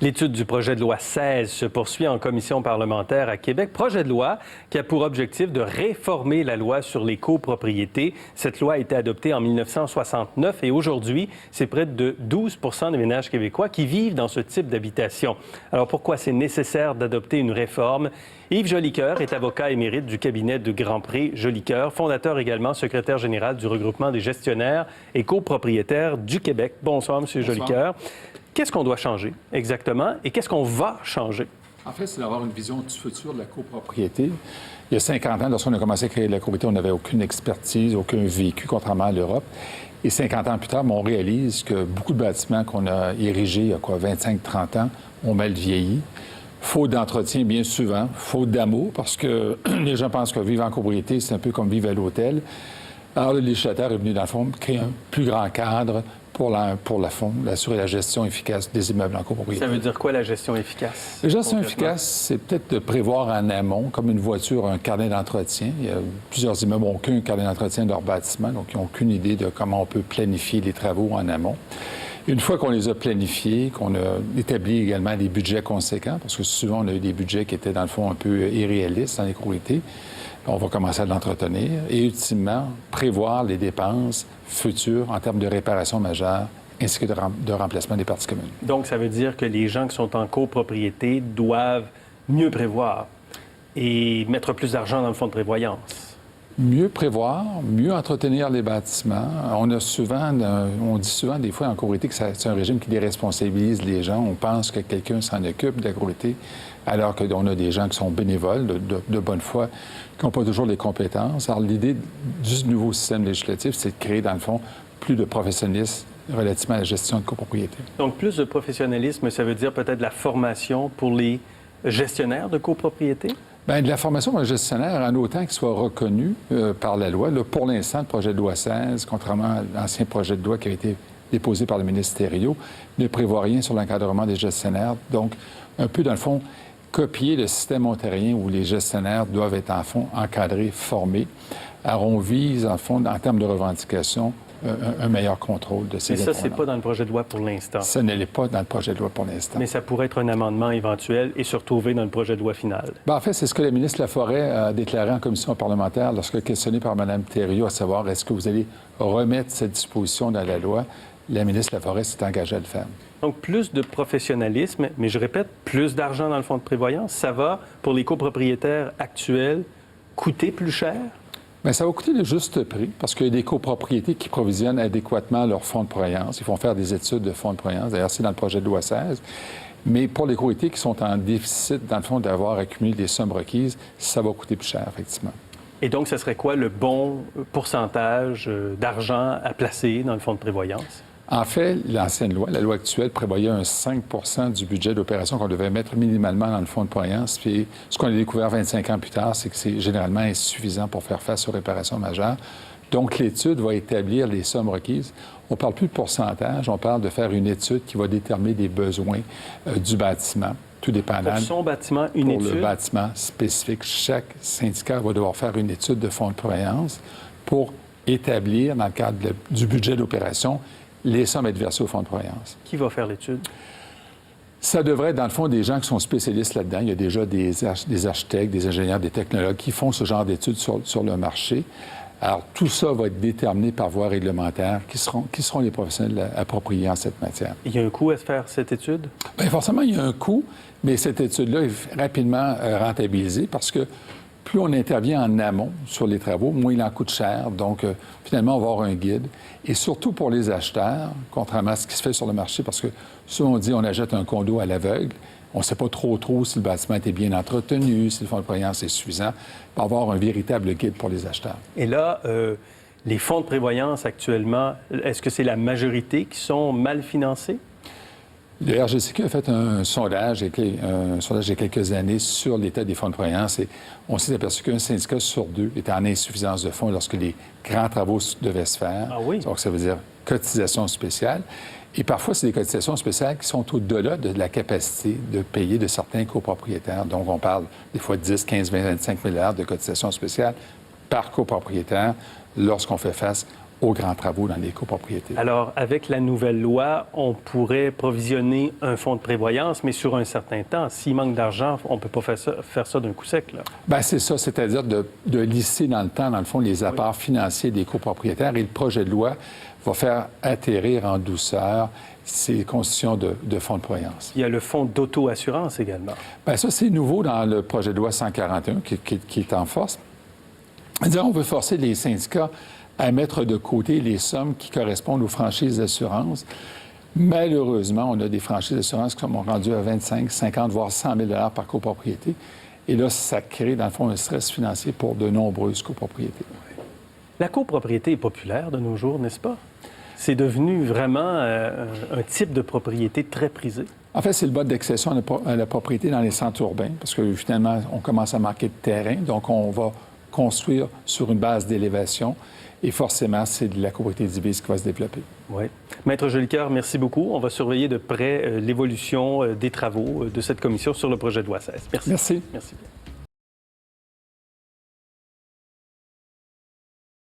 L'étude du projet de loi 16 se poursuit en commission parlementaire à Québec. Projet de loi qui a pour objectif de réformer la loi sur les copropriétés. Cette loi a été adoptée en 1969 et aujourd'hui, c'est près de 12 des ménages québécois qui vivent dans ce type d'habitation. Alors pourquoi c'est nécessaire d'adopter une réforme? Yves Jolicoeur est avocat émérite du cabinet de Grandpré Jolicoeur, fondateur également, secrétaire général du regroupement des gestionnaires et copropriétaires du Québec. Bonsoir, M. Jolicoeur. Qu'est-ce qu'on doit changer exactement et qu'est-ce qu'on va changer? En fait, c'est d'avoir une vision du futur de la copropriété. Il y a 50 ans, lorsqu'on a commencé à créer la copropriété, on n'avait aucune expertise, aucun vécu, contrairement à l'Europe. Et 50 ans plus tard, on réalise que beaucoup de bâtiments qu'on a érigés il y a 25-30 ans ont mal vieilli. Faute d'entretien, bien souvent. Faute d'amour, parce que les gens pensent que vivre en copropriété, c'est un peu comme vivre à l'hôtel. Alors, le législateur est venu, dans le fond, créer un plus grand cadre pour assurer la gestion efficace des immeubles en copropriété. Ça veut dire quoi, la gestion efficace? La gestion efficace, c'est peut-être de prévoir en amont, comme une voiture, un carnet d'entretien. Il y a plusieurs immeubles n'ont aucun carnet d'entretien de leur bâtiment, donc ils n'ont aucune idée de comment on peut planifier les travaux en amont. Une fois qu'on les a planifiés, qu'on a établi également des budgets conséquents, parce que souvent, on a eu des budgets qui étaient, dans le fond, un peu irréalistes dans les copropriétés, on va commencer à l'entretenir et, ultimement, prévoir les dépenses futures en termes de réparation majeure ainsi que de remplacement des parties communes. Donc, ça veut dire que les gens qui sont en copropriété doivent mieux prévoir et mettre plus d'argent dans le fonds de prévoyance. Mieux prévoir, mieux entretenir les bâtiments. On dit souvent des fois en copropriété que c'est un régime qui déresponsabilise les gens. On pense que quelqu'un s'en occupe de la copropriété, alors qu'on a des gens qui sont bénévoles, de bonne foi, qui n'ont pas toujours les compétences. Alors l'idée du nouveau système législatif, c'est de créer, dans le fond, plus de professionnalisme relativement à la gestion de copropriété. Donc plus de professionnalisme, ça veut dire peut-être la formation pour les gestionnaires de copropriété? Bien, de la formation pour un gestionnaire, en autant qu'il soit reconnu par la loi. Là, pour l'instant, le projet de loi 16, contrairement à l'ancien projet de loi qui a été déposé par le ministre Thériault, ne prévoit rien sur l'encadrement des gestionnaires. Donc, un peu, dans le fond, copier le système ontarien où les gestionnaires doivent être, en fond, encadrés, formés. Alors, on vise, en fond, en termes de revendications, un meilleur contrôle de ces Mais ça, c'est pas dans le projet de loi pour l'instant. Ça ne l'est pas dans le projet de loi pour l'instant. Mais ça pourrait être un amendement éventuel et se retrouver dans le projet de loi final. Bien, en fait, c'est ce que la ministre Laforêt a déclaré en commission parlementaire lorsque questionné par Mme Thériault, à savoir est-ce que vous allez remettre cette disposition dans la loi. La ministre Laforêt s'est engagée à le faire. Donc, plus de professionnalisme, mais je répète, plus d'argent dans le fonds de prévoyance, ça va, pour les copropriétaires actuels, coûter plus cher? Bien, ça va coûter le juste prix parce qu'il y a des copropriétés qui provisionnent adéquatement leur fonds de prévoyance. Ils vont faire des études de fonds de prévoyance. D'ailleurs, c'est dans le projet de loi 16. Mais pour les copropriétés qui sont en déficit, dans le fond, d'avoir accumulé des sommes requises, ça va coûter plus cher, effectivement. Et donc, ce serait quoi le bon pourcentage d'argent à placer dans le fonds de prévoyance? En fait, l'ancienne loi, la loi actuelle, prévoyait un 5 du budget d'opération qu'on devait mettre minimalement dans le fonds de prévoyance. Puis, ce qu'on a découvert 25 ans plus tard, c'est que c'est généralement insuffisant pour faire face aux réparations majeures. Donc, l'étude va établir les sommes requises. On ne parle plus de pourcentage, on parle de faire une étude qui va déterminer les besoins du bâtiment, tout dépendant. Pour son bâtiment, une étude? Pour le bâtiment spécifique. Chaque syndicat va devoir faire une étude de fonds de prévoyance pour établir, dans le cadre du budget d'opération, les sommes à être versées au fonds de prévoyance. Qui va faire l'étude? Ça devrait être, dans le fond, des gens qui sont spécialistes là-dedans. Il y a déjà des architectes, des ingénieurs, des technologues qui font ce genre d'études sur le marché. Alors, tout ça va être déterminé par voie réglementaire. Qui seront les professionnels appropriés en cette matière? Il y a un coût à se faire cette étude? Bien, forcément, il y a un coût, mais cette étude-là est rapidement rentabilisée parce que plus on intervient en amont sur les travaux, moins il en coûte cher. Donc, finalement, on va avoir un guide. Et surtout pour les acheteurs, contrairement à ce qui se fait sur le marché, parce que souvent on dit on achète un condo à l'aveugle, on ne sait pas trop si le bâtiment était bien entretenu, si le fonds de prévoyance est suffisant, pour avoir un véritable guide pour les acheteurs. Et là, les fonds de prévoyance actuellement, est-ce que c'est la majorité qui sont mal financés? Le RGCQ a fait un sondage il y a quelques années sur l'état des fonds de prévoyance et on s'est aperçu qu'un syndicat sur deux était en insuffisance de fonds lorsque les grands travaux devaient se faire. Ah oui? Donc, ça veut dire cotisation spéciale. Et parfois, c'est des cotisations spéciales qui sont au-delà de la capacité de payer de certains copropriétaires. Donc, on parle des fois de 10, 15, 20, 25 milliards de cotisations spéciales par copropriétaire lorsqu'on fait face aux grands travaux dans les copropriétés. Alors, avec la nouvelle loi, on pourrait provisionner un fonds de prévoyance, mais sur un certain temps. S'il manque d'argent, on ne peut pas faire ça d'un coup sec, là. Bien, c'est ça, c'est-à-dire de lisser dans le temps, dans le fond, les apports financiers des copropriétaires. Et le projet de loi va faire atterrir en douceur ces constitutions de fonds de prévoyance. Il y a le fonds d'auto-assurance également. Bien, ça, c'est nouveau dans le projet de loi 141 qui est en force. C'est-à-dire, on veut forcer les syndicats à mettre de côté les sommes qui correspondent aux franchises d'assurance. Malheureusement, on a des franchises d'assurance qui sont rendues à 25, 50, voire 100 000 par copropriété. Et là, ça crée, dans le fond, un stress financier pour de nombreuses copropriétés. La copropriété est populaire de nos jours, n'est-ce pas? C'est devenu vraiment un type de propriété très prisé. En fait, c'est le mode d'accession à la propriété dans les centres urbains, parce que finalement, on commence à manquer de terrain, donc on va construire sur une base d'élévation, et forcément, c'est de la copropriété divise qui va se développer. Oui. Maître Jolicoeur, merci beaucoup. On va surveiller de près l'évolution des travaux de cette commission sur le projet de loi 16. Merci. Merci. Merci.